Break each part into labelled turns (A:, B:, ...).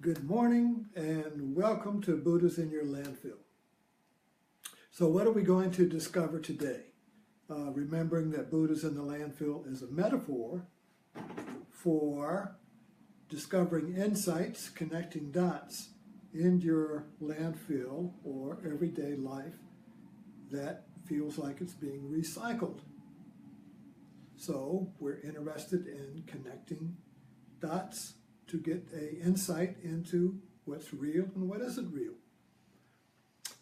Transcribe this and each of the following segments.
A: Good morning and welcome to Buddha's in Your Landfill. So what are we going to discover today? Remembering that Buddha's in the landfill is a metaphor for discovering insights, connecting dots in your landfill or everyday life that feels like it's being recycled. So we're interested in connecting dots to get an insight into what's real and what isn't real.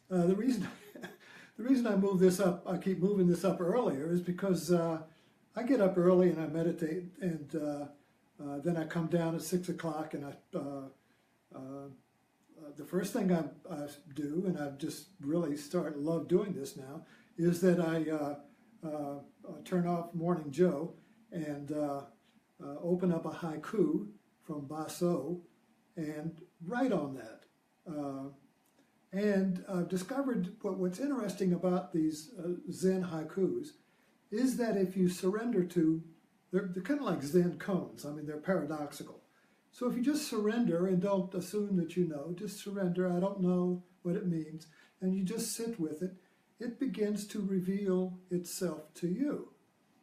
A: The reason I move this up, I keep moving this up earlier, is because I get up early and I meditate, and then I come down at 6 o'clock, and the first thing I do, and I've just really love doing this now, is that I turn off Morning Joe and open up a haiku from Baso and write on that. And I've discovered what's interesting about these Zen haikus is that if you surrender to, they're kind of like Zen koans. I mean, they're paradoxical. So if you just surrender and don't assume that you know, just surrender, I don't know what it means, and you just sit with it, it begins to reveal itself to you.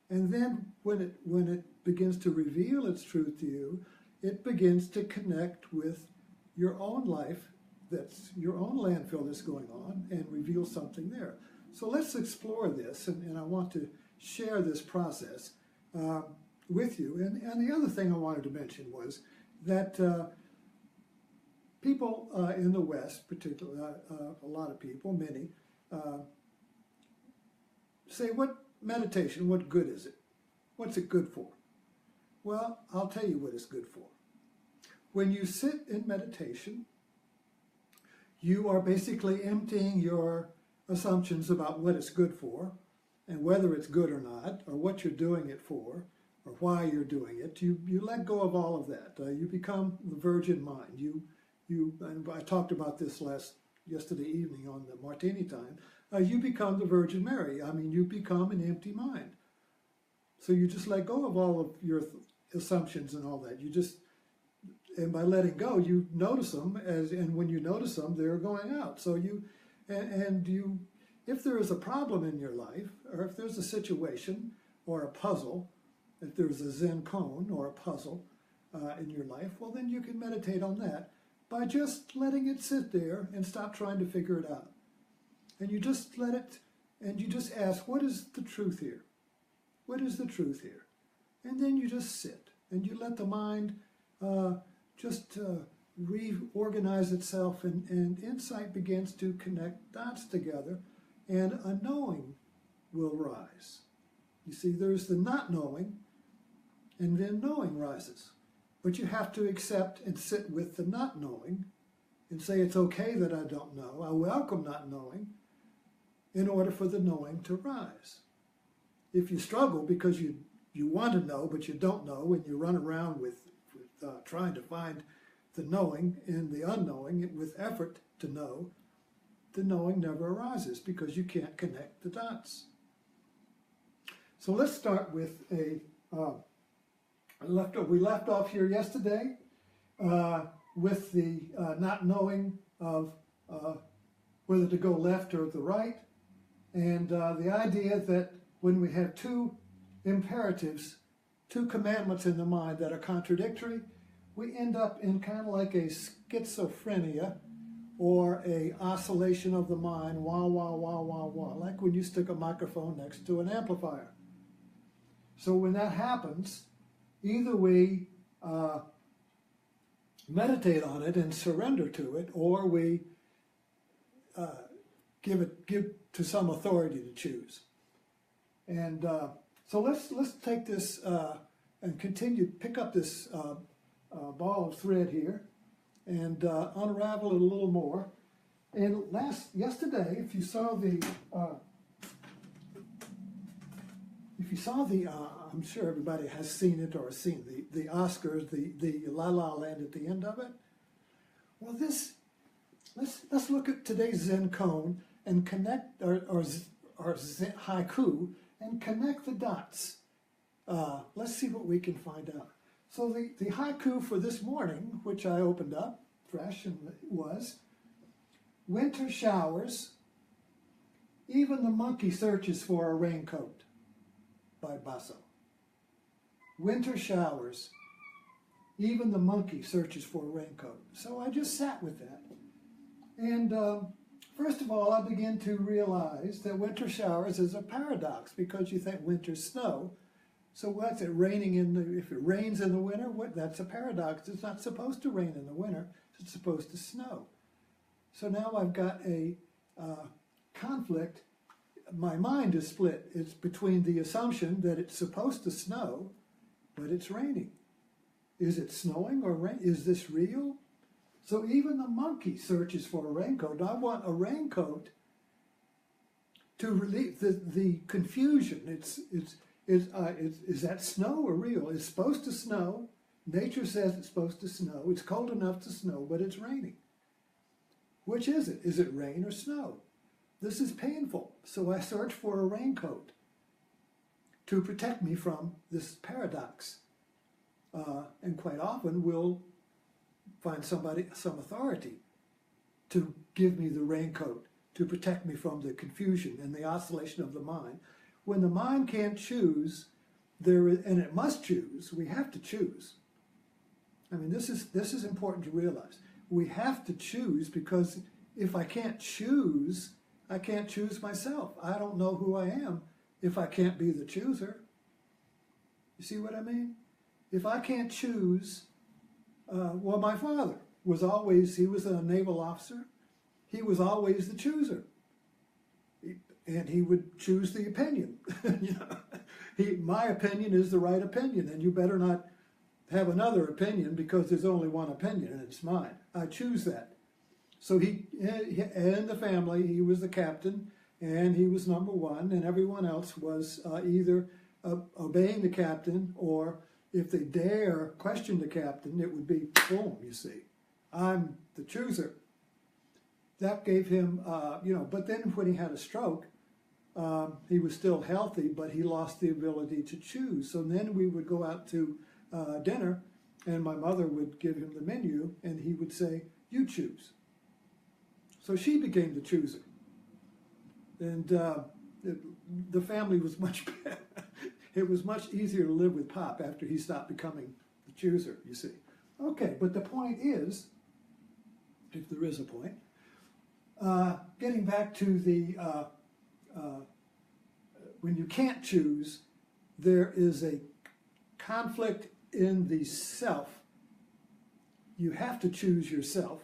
A: And then when it begins to reveal its truth to you, it begins to connect with your own life, that's your own landfill that's going on, and reveal something there. So let's explore this, and I want to share this process with you. And the other thing I wanted to mention was that people in the West, particularly a lot of people, many, say, what meditation, what good is it? What's it good for? Well, I'll tell you what it's good for. When you sit in meditation, you are basically emptying your assumptions about what it's good for, and whether it's good or not, or what you're doing it for, or why you're doing it. You let go of all of that. You become the virgin mind. And I talked about this yesterday evening on the Martini Time. You become the Virgin Mary. I mean, you become an empty mind. So you just let go of all of your assumptions and all that. And by letting go, you notice them, and when you notice them, they're going out. So if there is a problem in your life, or if there's a situation or a puzzle, if there's a Zen koan or a puzzle in your life, well, then you can meditate on that by just letting it sit there and stop trying to figure it out. And you just let it, and you just ask, what is the truth here? What is the truth here? And then you just sit, and you let the mind just reorganize itself, and insight begins to connect dots together, and a knowing will rise. You see, there's the not knowing, and then knowing rises. But you have to accept and sit with the not knowing and say, it's okay that I don't know. I welcome not knowing, in order for the knowing to rise. If you struggle because you want to know, but you don't know, and you run around with trying to find the knowing in the unknowing with effort to know, the knowing never arises because you can't connect the dots. So let's start with we left off here yesterday with the not knowing of whether to go left or the right, and the idea that when we have two imperatives, two commandments in the mind that are contradictory, we end up in kind of like a schizophrenia or a oscillation of the mind, wah, wah, wah, wah, wah, like when you stick a microphone next to an amplifier. So when that happens, either we meditate on it and surrender to it, or we give to some authority to choose. And so let's take this and pick up this ball of thread here and unravel it a little more. And yesterday, if you saw the I'm sure everybody has seen it or seen the Oscars, the LaLa Land at the end of it. Well, let's look at today's Zen koan and connect or Zen haiku and connect the dots. Let's see what we can find out. So the haiku for this morning, which I opened up fresh, and it was, winter showers, even the monkey searches for a raincoat, by Basso. Winter showers, even the monkey searches for a raincoat. So I just sat with that. And first of all, I began to realize that winter showers is a paradox, because you think winter snow. So what's it raining if it rains in the winter? That's a paradox. It's not supposed to rain in the winter. It's supposed to snow. So now I've got a conflict. My mind is split. It's between the assumption that it's supposed to snow, but it's raining. Is it snowing or rain? Is this real? So even the monkey searches for a raincoat. I want a raincoat to relieve the confusion. Is that snow or real? It's supposed to snow. Nature says it's supposed to snow. It's cold enough to snow, but it's raining. Which is it? Is it rain or snow? This is painful. So I search for a raincoat to protect me from this paradox. And quite often we'll find some authority to give me the raincoat to protect me from the confusion and the oscillation of the mind. When the mind can't choose, and it must choose, we have to choose. I mean, this is important to realize. We have to choose, because if I can't choose, I can't choose myself. I don't know who I am if I can't be the chooser. You see what I mean? If I can't choose, well, my father he was a naval officer. He was always the chooser. And he would choose the opinion. My opinion is the right opinion, and you better not have another opinion, because there's only one opinion, and it's mine. I choose that. So in the family, he was the captain, and he was number one, and everyone else was either obeying the captain, or if they dare question the captain, it would be, boom, you see, I'm the chooser. That gave him, but then when he had a stroke, he was still healthy, but he lost the ability to choose. So then we would go out to dinner, and my mother would give him the menu, and he would say, you choose. So she became the chooser. And the family was much better. It was much easier to live with Pop after he stopped becoming the chooser, you see. Okay, but the point is, if there is a point, getting back to the, when you can't choose, there is a conflict in the self. You have to choose yourself,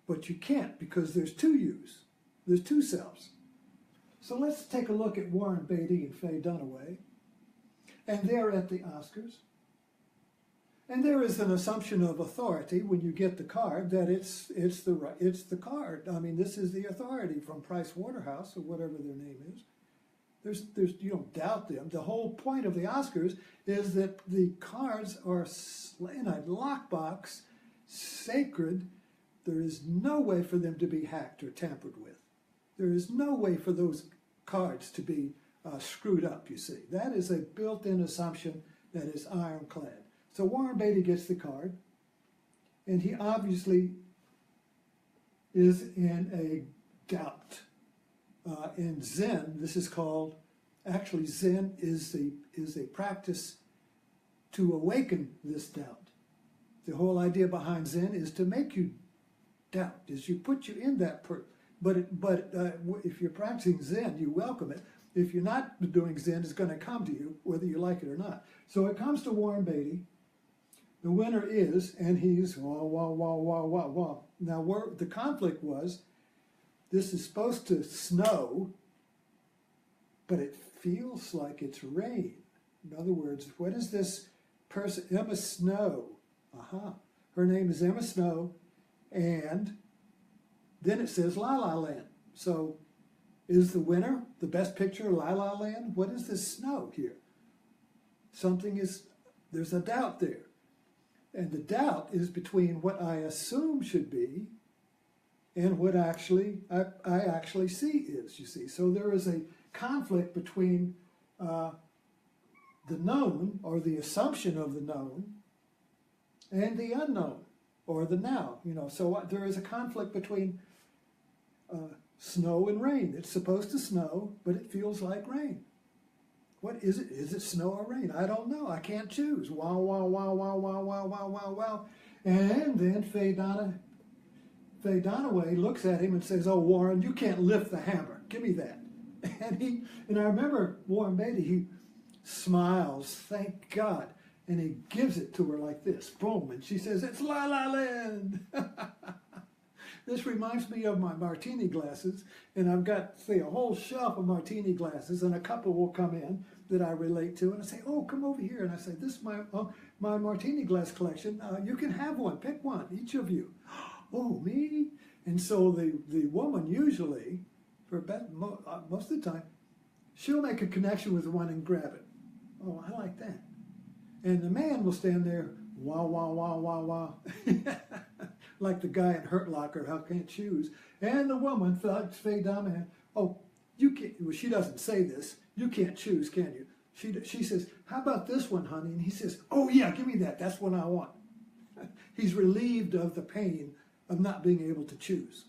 A: but you can't, because there's two yous. There's two selves. So let's take a look at Warren Beatty and Faye Dunaway. And they're at the Oscars. And there is an assumption of authority when you get the card that it's the card. I mean, this is the authority from Price Waterhouse, or whatever their name is. There's you don't doubt them. The whole point of the Oscars is that the cards are in a lockbox, sacred. There is no way for them to be hacked or tampered with. There is no way for those cards to be screwed up, you see. That is a built-in assumption that is ironclad. So Warren Beatty gets the card, and he obviously is in a doubt. In Zen, this is called, actually Zen is a practice to awaken this doubt. The whole idea behind Zen is to make you doubt, is you put you in that, but if you're practicing Zen, you welcome it. If you're not doing Zen, it's going to come to you, whether you like it or not. So it comes to Warren Beatty. The winner is, and he's wah, wah, wah, wah, wah, wah. Now, the conflict was, this is supposed to snow, but it feels like it's rain. In other words, what is this person? Emma Snow. Her name is Emma Snow, and then it says LaLa Land. So is the winner the best picture LaLa Land? What is this snow here? There's a doubt there. And the doubt is between what I assume should be and what I actually see is, you see. So there is a conflict between the known, or the assumption of the known, and the unknown, or the now. So there is a conflict between snow and rain. It's supposed to snow, but it feels like rain. What is it? Is it snow or rain? I don't know. I can't choose. Wow, wow, wow, wow, wow, wow, wow, wow, wow. And then Faye Dunaway looks at him and says, "Oh, Warren, you can't lift the hammer. Give me that." And I remember Warren Beatty, he smiles, thank God, and he gives it to her like this, boom, and she says, "It's LaLa Land." This reminds me of my martini glasses, and I've got, say, a whole shelf of martini glasses, and a couple will come in that I relate to, and I say, "Oh, come over here," and I say, "This is my martini glass collection. You can have one. Pick one, each of you." "Oh, me?" And so the woman usually, most of the time, she'll make a connection with one and grab it. "Oh, I like that." And the man will stand there, wow, wow, wow, wow, wow. Like the guy in Hurt Locker, how can't choose. And the woman, Faye Dunaway, "Oh, you can't," well, she doesn't say this, "You can't choose, can you?" She says, "How about this one, honey?" And he says, "Oh yeah, give me that, that's what I want." He's relieved of the pain of not being able to choose.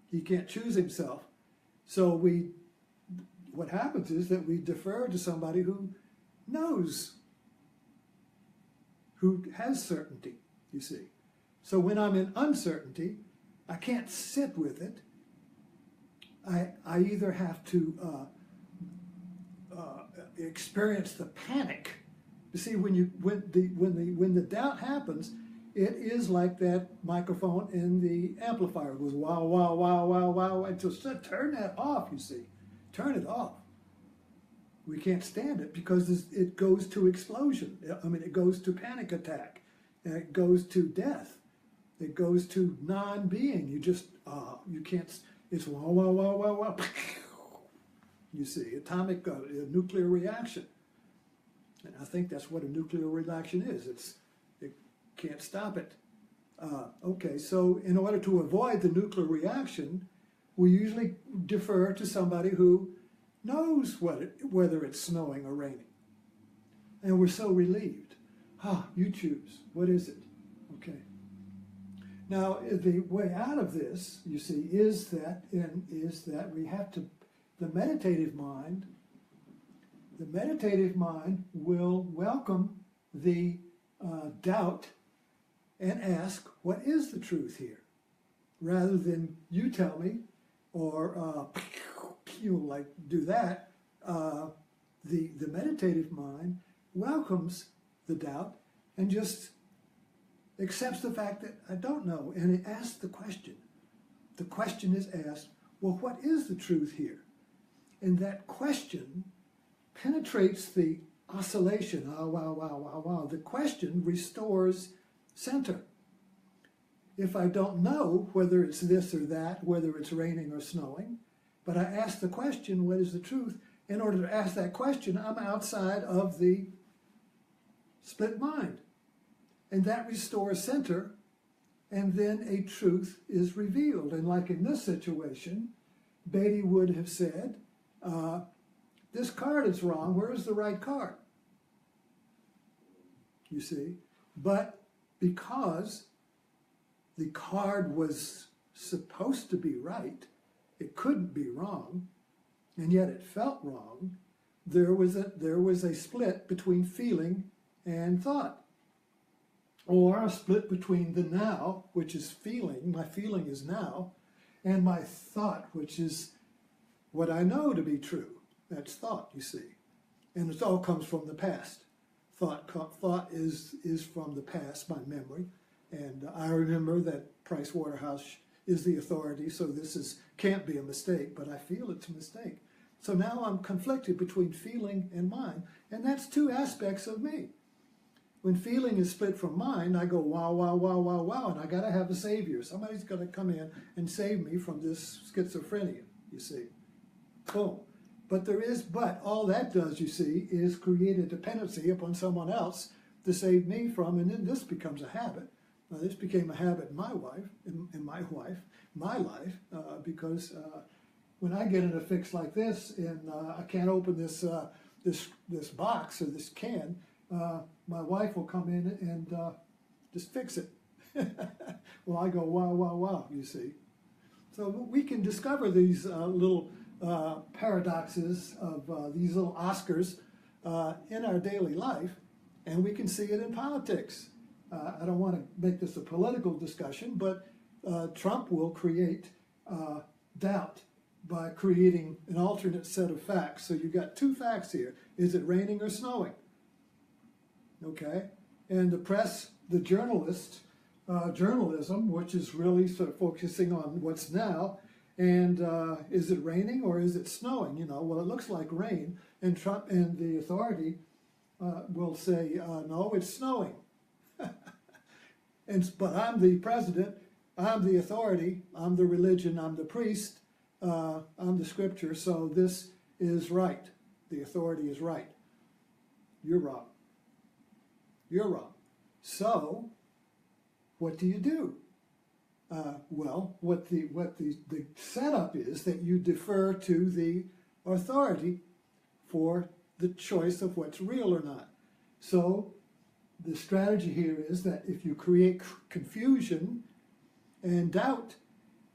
A: He can't choose himself. So what happens is that we defer to somebody who knows, who has certainty, you see. So when I'm in uncertainty, I can't sit with it. I either have to experience the panic. You see, when the doubt happens, it is like that microphone in the amplifier. It goes wow, wow, wow, wow, wow. And so turn that off, you see. Turn it off. We can't stand it because it goes to explosion. I mean, it goes to panic attack. And it goes to death. It goes to non-being. You just, you can't, it's wow, wow, wow, wow, wow. You see, atomic, nuclear reaction. And I think that's what a nuclear reaction is. It can't stop it. Okay, so in order to avoid the nuclear reaction, we usually defer to somebody who knows whether it's snowing or raining. And we're so relieved. You choose. What is it? Okay. Now, the way out of this, you see, is that we have to, the meditative mind will welcome the doubt and ask, what is the truth here? Rather than you tell me, or like do that, the meditative mind welcomes the doubt and just accepts the fact that I don't know, and it asks the question. The question is asked, well, what is the truth here? And that question penetrates the oscillation. Oh, wow, wow, wow, wow. The question restores center. If I don't know whether it's this or that, whether it's raining or snowing, but I ask the question, what is the truth? In order to ask that question, I'm outside of the split mind. And that restores center, and then a truth is revealed. And like in this situation, Beatty would have said, this card is wrong, where is the right card? You see? But because the card was supposed to be right, it couldn't be wrong, and yet it felt wrong, there was a split between feeling and thought. Or a split between the now, which is feeling, my feeling is now, and my thought, which is what I know to be true. That's thought, you see. And it all comes from the past. Thought is from the past, my memory. And I remember that Price Waterhouse is the authority, so this can't be a mistake, but I feel it's a mistake. So now I'm conflicted between feeling and mind, and that's two aspects of me. When feeling is split from mind, I go, wow, wow, wow, wow, wow, and I got to have a savior. Somebody's got to come in and save me from this schizophrenia, you see. Boom. But all that does, you see, is create a dependency upon someone else to save me from, and then this becomes a habit. This became a habit in my life, because when I get in a fix like this, and I can't open this box or this can, my wife will come in and just fix it. Well, I go, wow, wow, wow, you see. So we can discover these little paradoxes of these little Oscars in our daily life, and we can see it in politics. I don't want to make this a political discussion, but Trump will create doubt by creating an alternate set of facts. So you've got two facts here. Is it raining or snowing? Okay. And the press, the journalists, journalism, which is really sort of focusing on what's now, and is it raining or is it snowing? You know, well, it looks like rain, and Trump and the authority will say, no, it's snowing. But I'm the president, I'm the authority, I'm the religion, I'm the priest, I'm the scripture, so this is right. The authority is right. You're wrong. You're wrong. So, what do you do? Well, what the setup is that you defer to the authority for the choice of what's real or not. So, the strategy here is that if you create confusion and doubt,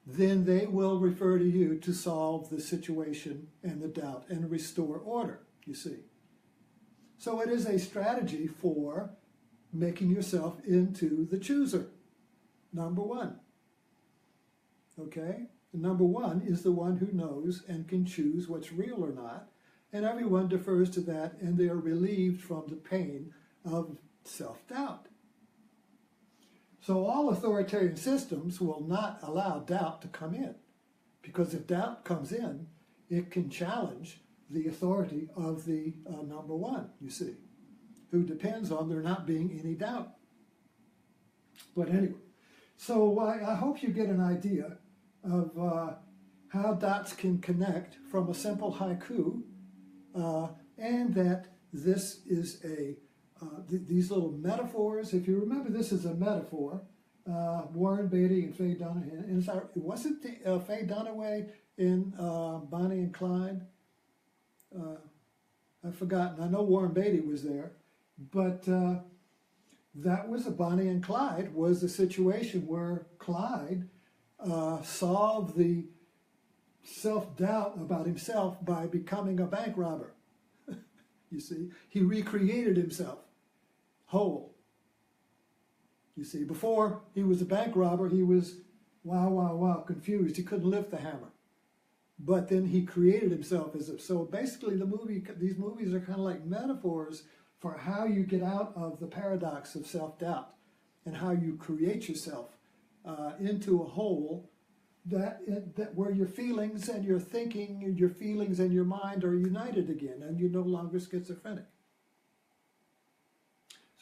A: then they will refer to you to solve the situation and the doubt and restore order, you see. So it is a strategy for making yourself into the chooser. Number one. Okay? Number one is the one who knows and can choose what's real or not, and everyone defers to that, and they are relieved from the pain of self-doubt. So all authoritarian systems will not allow doubt to come in, because if doubt comes in, it can challenge the authority of the number one, you see, who depends on there not being any doubt. But anyway, so I hope you get an idea of how dots can connect from a simple haiku, and that this is these little metaphors. If you remember, this is a metaphor. Warren Beatty and Faye Dunaway. And wasn't Faye Dunaway in Bonnie and Clyde? I've forgotten. I know Warren Beatty was there, but that was Bonnie and Clyde was a situation where Clyde solved the self-doubt about himself by becoming a bank robber. You see, he recreated himself whole. You see, before he was a bank robber, he was wow, wow, wow, confused. He couldn't lift the hammer. But then he created himself as a, so basically these movies are kind of like metaphors for how you get out of the paradox of self-doubt and how you create yourself into a whole that where your feelings and your thinking and your feelings and your mind are united again, and you're no longer schizophrenic.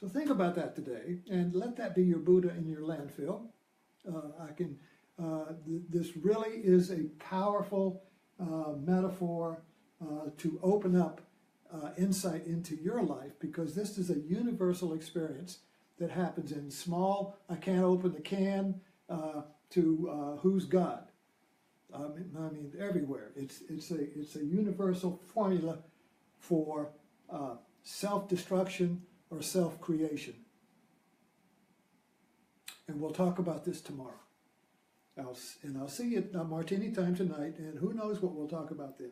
A: So think about that today, and let that be your Buddha in your landfill. This really is a powerful metaphor to open up insight into your life, because this is a universal experience that happens in small, I can't open the can, to who's God. I mean everywhere. It's a universal formula for self-destruction or self-creation. And we'll talk about this tomorrow. I'll see you at Martini Time tonight, and who knows what we'll talk about then.